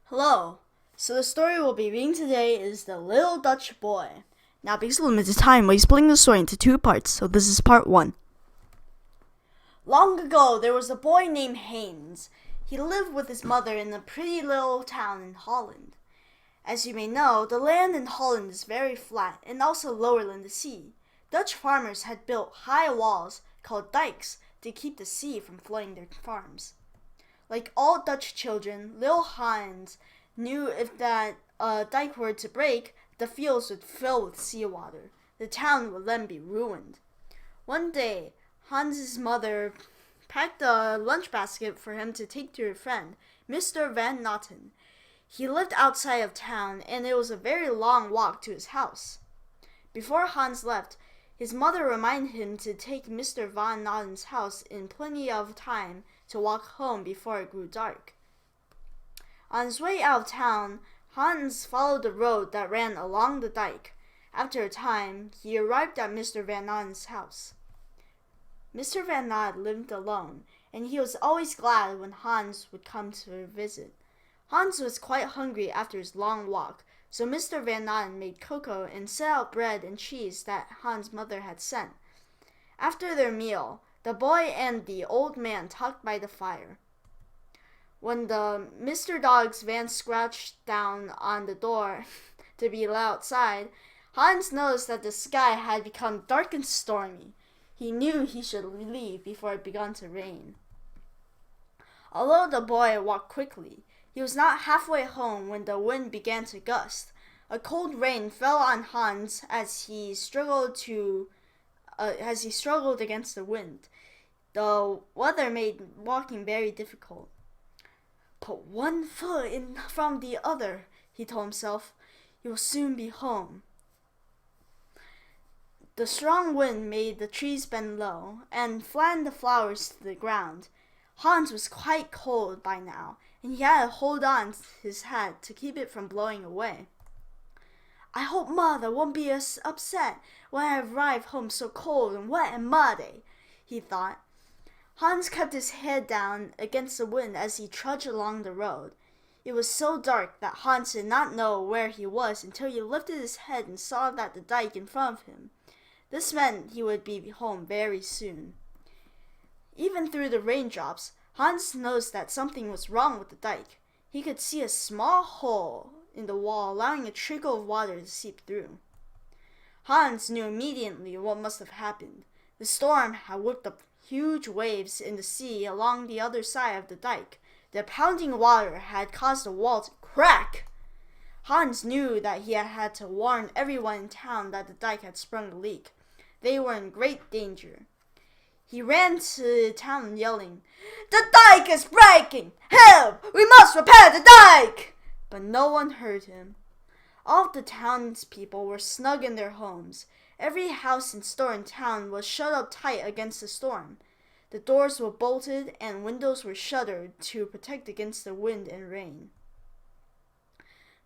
Hello. So the story we'll be reading today is The Little Dutch Boy. Now, because of limited time, we're splitting the story into two parts, so this is part one. Long ago, there was a boy named Hans. He lived with his mother in a pretty little town in Holland. As you may know, the land in Holland is very flat and also lower than the sea. Dutch farmers had built high walls called dikes to keep the sea from flooding their farms. Like all Dutch children, little Hans knew if that dike were to break, the fields would fill with seawater. The town would then be ruined. One day, Hans's mother packed a lunch basket for him to take to a friend, Mr. Van Natten. He lived outside of town, and it was a very long walk to his house. Before Hans left, his mother reminded him to take Mr. Van Natten's house in plenty of time to walk home before it grew dark. On his way out of town, Hans followed the road that ran along the dike. After a time, he arrived at Mr. Van Natten's house. Mr. Van Natten lived alone, and he was always glad when Hans would come to visit. Hans was quite hungry after his long walk, so Mr. Van Natten made cocoa and set out bread and cheese that Hans' mother had sent. After their meal, the boy and the old man talked by the fire. When the Mr. Dog's van scratched down on the door to be let outside, Hans noticed that the sky had become dark and stormy. He knew he should leave before it began to rain. Although the boy walked quickly, he was not halfway home when the wind began to gust. A cold rain fell on Hans as he struggled against the wind. The weather made walking very difficult. "Put one foot in from the other," he told himself. "You will soon be home." The strong wind made the trees bend low and flattened the flowers to the ground. Hans was quite cold by now, and he had to hold on to his hat to keep it from blowing away. "I hope Mother won't be as upset when I arrive home so cold and wet and muddy," he thought. Hans kept his head down against the wind as he trudged along the road. It was so dark that Hans did not know where he was until he lifted his head and saw that the dike in front of him. This meant he would be home very soon. Even through the raindrops, Hans noticed that something was wrong with the dike. He could see a small hole in the wall, allowing a trickle of water to seep through. Hans knew immediately what must have happened. The storm had whipped up huge waves in the sea along the other side of the dike. The pounding water had caused the wall to crack. Hans knew that he had to warn everyone in town that the dike had sprung a leak. They were in great danger. He ran to town yelling, "The dike is breaking! Help! We must repair the dike!" But no one heard him. All of the townspeople were snug in their homes. Every house and store in town was shut up tight against the storm. The doors were bolted and windows were shuttered to protect against the wind and rain.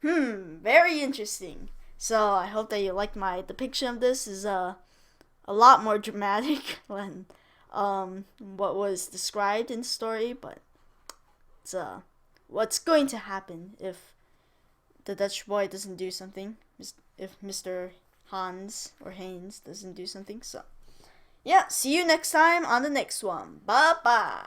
Very interesting. So I hope that you liked my depiction of this. Is a lot more dramatic than what was described in the story, but it's what's going to happen if the Dutch boy doesn't do something, if Mr. Hans or Haynes doesn't do something. So yeah, see you next time on the next one. Bye bye.